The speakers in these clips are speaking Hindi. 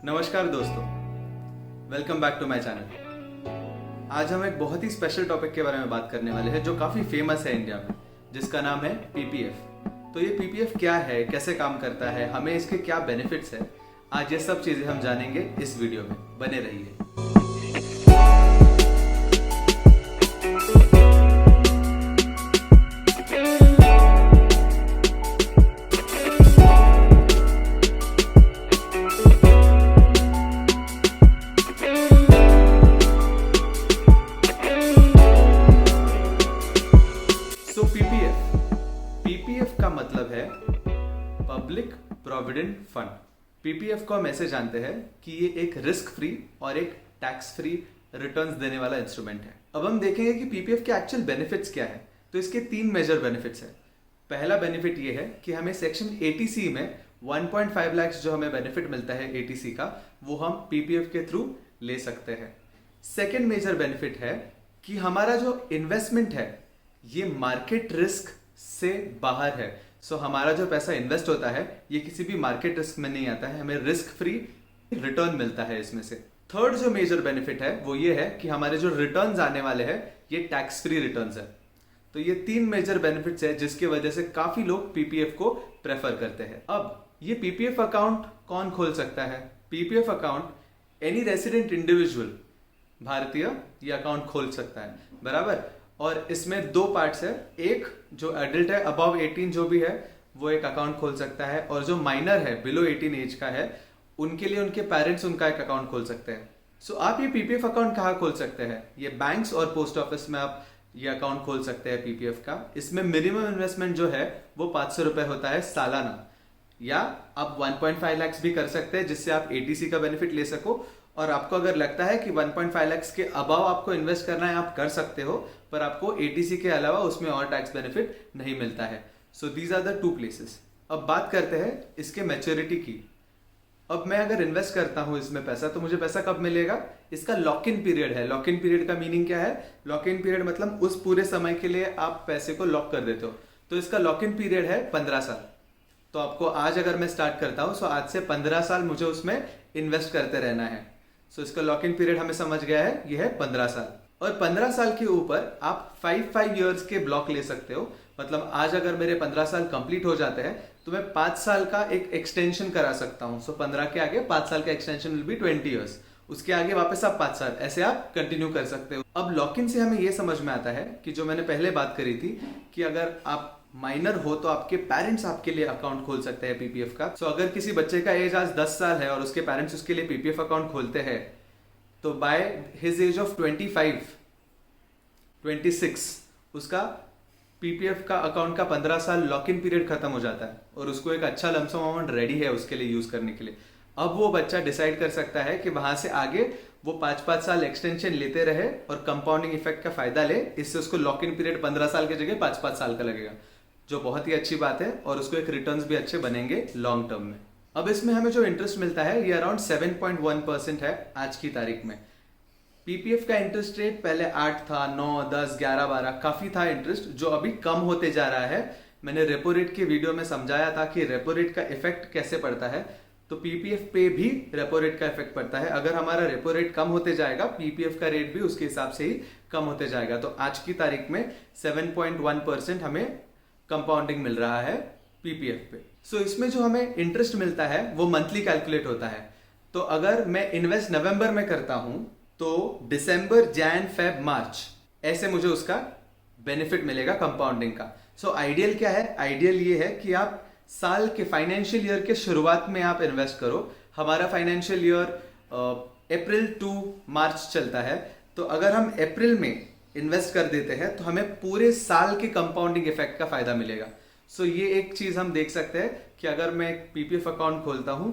नमस्कार दोस्तों, welcome back to my channel. आज हम एक बहुत ही स्पेशल टॉपिक के बारे में बात करने वाले हैं जो काफ़ी फेमस है इंडिया में, जिसका नाम है पीपीएफ। तो ये पीपीएफ क्या है, कैसे काम करता है, हमें इसके क्या बेनिफिट्स है, आज ये सब चीज़ें हम जानेंगे इस वीडियो में। बने रहिए। पीपीएफ का मतलब है पब्लिक प्रोविडेंट फंड। पीपीएफ को हम ऐसे जानते हैं कि ये एक रिस्क फ्री और एक टैक्स फ्री रिटर्न्स देने वाला इंस्ट्रूमेंट है। अब हम देखेंगे कि पीपीएफ के एक्चुअल बेनिफिट्स क्या है। तो इसके 3 मेजर बेनिफिट्स है। पहला बेनिफिट ये है कि हमें सेक्शन 80C में 1.5 लाख जो हमें बेनिफिट मिलता है 80C का, वो हम पीपीएफ के थ्रू ले सकते हैं। सेकेंड मेजर बेनिफिट है कि हमारा जो इन्वेस्टमेंट है ये मार्केट रिस्क से बाहर है। सो हमारा जो पैसा इन्वेस्ट होता है ये किसी भी मार्केट रिस्क में नहीं आता है, हमें रिस्क फ्री रिटर्न मिलता है इसमें से। थर्ड जो मेजर बेनिफिट है वो ये है कि हमारे जो रिटर्न्स आने वाले हैं ये टैक्स फ्री रिटर्न्स है। तो ये 3 मेजर बेनिफिट्स है जिसकी वजह से काफी लोग पीपीएफ को प्रेफर करते हैं। अब ये पीपीएफ अकाउंट कौन खोल सकता है? PPF account any resident individual भारतीय ये अकाउंट खोल सकता है, बराबर। और इसमें 2 पार्ट्स है। एक जो एडल्ट है अबव 18 जो भी है वो एक अकाउंट खोल सकता है, और जो माइनर है बिलो 18 एज का है उनके लिए उनके पेरेंट्स उनका एक अकाउंट खोल सकते हैं। सो आप ये पीपीएफ अकाउंट कहाँ खोल सकते हैं? ये बैंक्स और पोस्ट ऑफिस में आप ये अकाउंट खोल सकते हैं पीपीएफ का। इसमें मिनिमम इन्वेस्टमेंट जो है वो 500 रुपए होता है सालाना, या आप 1.5 लाख भी कर सकते हैं जिससे आप एटीसी का बेनिफिट ले सको। और आपको अगर लगता है कि 1.5 लाख के अबाव आपको इन्वेस्ट करना है आप कर सकते हो, पर आपको एटीसी के अलावा उसमें और टैक्स बेनिफिट नहीं मिलता है। So these are the 2 places. अब बात करते हैं इसके मैच्योरिटी की। अब मैं अगर इन्वेस्ट करता हूं इसमें पैसा तो मुझे पैसा कब मिलेगा? इसका लॉक इन पीरियड है। लॉक इन पीरियड का मीनिंग क्या है? लॉक इन पीरियड मतलब उस पूरे समय के लिए आप पैसे को लॉक कर देते हो। तो इसका लॉक इन पीरियड है 15 साल। तो आपको आज अगर मैं स्टार्ट करता हूं तो आज से 15 साल मुझे उसमें इन्वेस्ट करते रहना है। सो इसका लॉक इन पीरियड हमें समझ गया है, ये है 15 साल। और 15 साल के ऊपर आप 5 ईयर्स के ब्लॉक ले सकते हो। मतलब आज अगर मेरे 15 साल कंप्लीट हो जाते हैं तो मैं 5 साल का एक एक्सटेंशन करा सकता हूं। सो 15 के आगे 5 साल का एक्सटेंशन विल बी 20 ईयर्स। उसके आगे वापस आप 5 साल, ऐसे आप कंटिन्यू कर सकते हो। अब लॉक इन से हमें यह समझ में आता है कि जो मैंने पहले बात करी थी कि अगर आप माइनर हो तो आपके पेरेंट्स आपके लिए अकाउंट खोल सकते हैं पीपीएफ का। सो अगर किसी बच्चे का एज आज 10 साल है और उसके पेरेंट्स उसके लिए पीपीएफ अकाउंट खोलते हैं तो बाय हिज एज ऑफ 26 उसका पीपीएफ का अकाउंट का 15 साल लॉक इन पीरियड खत्म हो जाता है और उसको एक अच्छा लमसम अमाउंट रेडी है उसके लिए यूज करने के लिए। अब वो बच्चा डिसाइड कर सकता है कि वहां से आगे वो 5-5 साल एक्सटेंशन लेते रहे और कंपाउंडिंग इफेक्ट का फायदा ले। इससे उसको लॉक इन पीरियड 15 साल की जगह 5-5 साल का लगेगा, जो बहुत ही अच्छी बात है, और उसको एक रिटर्न्स भी अच्छे बनेंगे लॉन्ग टर्म में। अब इसमें हमें जो इंटरेस्ट मिलता है ये अराउंड 7.1% है आज की तारीख में। पीपीएफ का इंटरेस्ट रेट पहले 8 था, 9, 10, 11, 12 काफी था इंटरेस्ट, जो अभी कम होते जा रहा है। मैंने रेपो रेट के वीडियो में समझाया था कि रेपो रेट का इफेक्ट कैसे पड़ता है। तो पीपीएफ पे भी रेपो रेट का इफेक्ट पड़ता है। अगर हमारा रेपो रेट कम होते जाएगा पीपीएफ का रेट भी उसके हिसाब से ही कम होते जाएगा। तो आज की तारीख में 7.1% हमें कंपाउंडिंग मिल रहा है पीपीएफ पे। सो इसमें जो हमें इंटरेस्ट मिलता है वो मंथली कैलकुलेट होता है। तो अगर मैं इन्वेस्ट नवंबर में करता हूं तो दिसंबर, जैन, फेब, मार्च ऐसे मुझे उसका बेनिफिट मिलेगा कंपाउंडिंग का। सो आइडियल क्या है? आइडियल ये है कि आप साल के फाइनेंशियल ईयर के शुरुआत में आप इन्वेस्ट करो। हमारा फाइनेंशियल ईयर अप्रैल टू मार्च चलता है, तो अगर हम अप्रैल में इन्वेस्ट कर देते हैं तो हमें पूरे साल के कंपाउंडिंग इफेक्ट का फायदा मिलेगा। सो ये एक चीज हम देख सकते हैं कि अगर मैं एक पीपीएफ अकाउंट खोलता हूं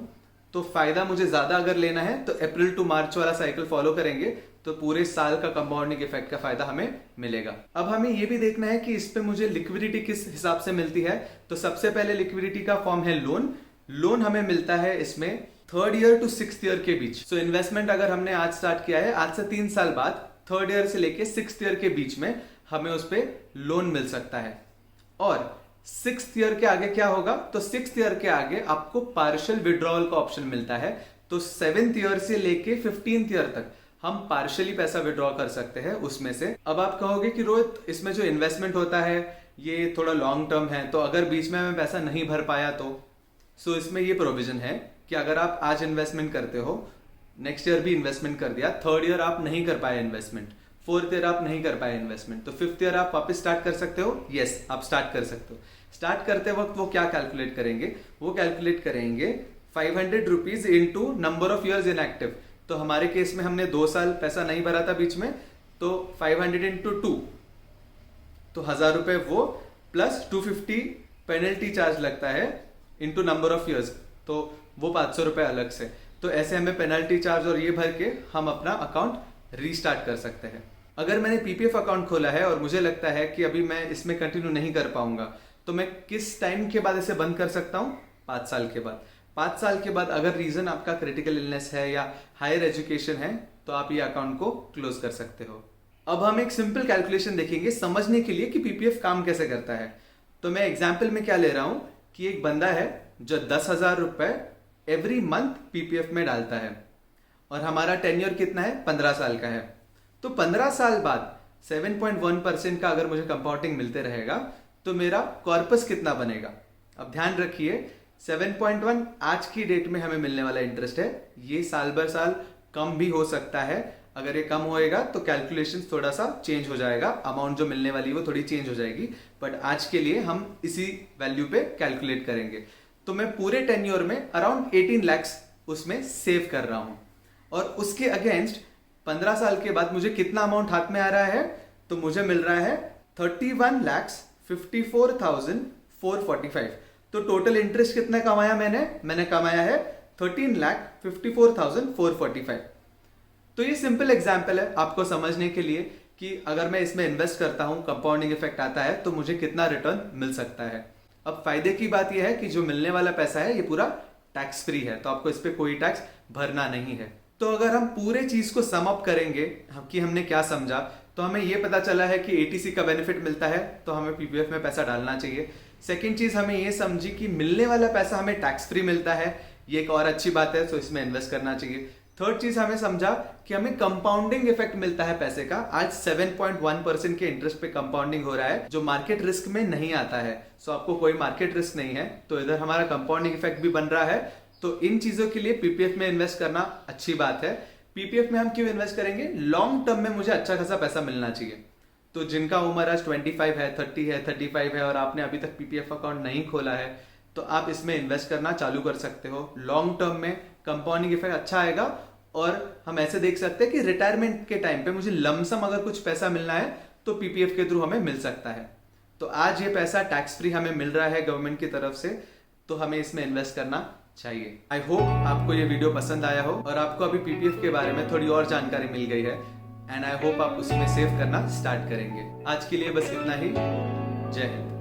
तो फायदा मुझे ज्यादा अगर लेना है तो अप्रैल टू मार्च वाला साइकिल फॉलो करेंगे तो पूरे साल का कंपाउंडिंग इफेक्ट का फायदा हमें मिलेगा। अब हमें यह भी देखना है कि इस पे मुझे लिक्विडिटी किस हिसाब से मिलती है। तो सबसे पहले लिक्विडिटी का फॉर्म है लोन। लोन हमें मिलता है इसमें 3rd year to 6th year के बीच। सो इन्वेस्टमेंट अगर हमने आज स्टार्ट किया है, आज से 3 साल बाद 3rd ईयर से लेके 6th ईयर के बीच में हमें उस पर लोन मिल सकता है। और 6th ईयर के आगे क्या होगा? तो 6th ईयर के आगे आपको पार्शियल विड्रॉवल का ऑप्शन मिलता है। तो 7th ईयर से लेके 15th ईयर तक हम पार्शियली पैसा विड्रॉ कर सकते हैं उसमें से। अब आप कहोगे कि रोहित इसमें जो इन्वेस्टमेंट होता है ये थोड़ा लॉन्ग टर्म है, तो अगर बीच में मैं पैसा नहीं भर पाया तो इसमें ये प्रोविजन है कि अगर आप आज इन्वेस्टमेंट करते हो, नेक्स्ट ईयर भी इन्वेस्टमेंट कर दिया, 3rd ईयर आप नहीं कर पाए इन्वेस्टमेंट, 4th ईयर आप नहीं कर पाए इन्वेस्टमेंट, तो 5th ईयर आप वापस स्टार्ट कर सकते हो। यस, आप स्टार्ट कर सकते हो। स्टार्ट करते वक्त वो क्या कैलकुलेट करेंगे, वो कैलकुलेट करेंगे 500 rupees into number of years inactive. तो हमारे केस में हमने 2 साल पैसा नहीं भरा था बीच में, तो 500 इंटू 2, तो 1000 रुपए वो, प्लस 250 पेनल्टी चार्ज लगता है इंटू नंबर ऑफ ईयर्स, तो वो 500 रुपए अलग से। तो ऐसे हमें पेनल्टी चार्ज और ये भर के हम अपना अकाउंट रीस्टार्ट कर सकते हैं। अगर मैंने पीपीएफ अकाउंट खोला है और मुझे लगता है कि अभी मैं इसमें कंटिन्यू नहीं कर पाऊंगा, तो मैं किस टाइम के बाद इसे बंद कर सकता हूँ? 5 साल के बाद। 5 साल के बाद अगर रीजन आपका क्रिटिकल इलनेस है या हायर एजुकेशन है, तो आप ये अकाउंट को क्लोज कर सकते हो। अब हम एक सिंपल कैलकुलेशन देखेंगे समझने के लिए कि पीपीएफ काम कैसे करता है। तो मैं एग्जाम्पल में क्या ले रहा हूं कि एक बंदा है जो 10,000 रुपए एवरी मंथ पीपीएफ में डालता है और हमारा टेन्योर कितना है? 15 साल का है। तो 15 साल बाद 7.1% का अगर मुझे कंपाउंडिंग मिलते रहेगा तो मेरा कॉर्पस कितना बनेगा? अब ध्यान रखिए 7.1 आज की डेट में हमें मिलने वाला इंटरेस्ट है, ये साल भर साल कम भी हो सकता है। अगर ये कम होएगा तो कैलकुलेशन थोड़ा सा चेंज हो जाएगा, अमाउंट जो मिलने वाली है वो थोड़ी चेंज हो जाएगी, बट आज के लिए हम इसी वैल्यू पे कैलकुलेट करेंगे। तो मैं पूरे टेन्योर में अराउंड 18 lakhs उसमें सेव कर रहा हूं और उसके अगेंस्ट 15 साल के बाद मुझे कितना अमाउंट हाथ में आ रहा है? तो मुझे मिल रहा है 31,54,445। तो टोटल इंटरेस्ट कितना कमाया मैंने कमाया है 13,54,445। तो ये सिंपल एग्जाम्पल है आपको समझने के लिए कि अगर मैं इसमें इन्वेस्ट करता हूं, कंपाउंडिंग इफेक्ट आता है तो मुझे कितना रिटर्न मिल सकता है। अब फायदे की बात यह है कि जो मिलने वाला पैसा है ये पूरा टैक्स फ्री है, तो आपको इस पे कोई टैक्स भरना नहीं है। तो अगर हम पूरे चीज को सम अप करेंगे कि हमने क्या समझा, तो हमें ये पता चला है कि एटीसी का बेनिफिट मिलता है तो हमें पीपीएफ में पैसा डालना चाहिए। सेकेंड चीज हमें ये समझी कि मिलने वाला पैसा हमें टैक्स फ्री मिलता है, ये एक और अच्छी बात है, तो इसमें इन्वेस्ट करना चाहिए। थर्ड चीज हमें समझा कि हमें कंपाउंडिंग इफेक्ट मिलता है पैसे का। आज 7.1% के इंटरेस्ट पे कंपाउंडिंग हो रहा है जो मार्केट रिस्क में नहीं आता है। सो आपको कोई मार्केट रिस्क नहीं है, तो इधर हमारा कंपाउंडिंग इफेक्ट भी बन रहा है। तो इन चीजों के लिए पीपीएफ में इन्वेस्ट करना अच्छी बात है। पीपीएफ में हम क्यों इन्वेस्ट करेंगे? लॉन्ग टर्म में मुझे अच्छा खासा पैसा मिलना चाहिए। तो जिनका उम्र आज 25 है, 30 है, 35 है और आपने अभी तक पीपीएफ अकाउंट नहीं खोला है, तो आप इसमें इन्वेस्ट करना चालू कर सकते हो। लॉन्ग टर्म में कंपाउंडिंग इफेक्ट अच्छा आएगा और हम ऐसे देख सकते हैं कि रिटायरमेंट के टाइम पे मुझे लमसम अगर कुछ पैसा मिलना है तो पीपीएफ के थ्रू हमें मिल सकता है। तो आज ये पैसा टैक्स फ्री हमें मिल रहा है गवर्नमेंट की तरफ से, तो हमें इसमें इन्वेस्ट करना चाहिए। आई होप आपको ये वीडियो पसंद आया हो और आपको अभी पीपीएफ के बारे में थोड़ी और जानकारी मिल गई है, एंड आई होप आप उसमें सेव करना स्टार्ट करेंगे। आज के लिए बस इतना ही। जय हिंद।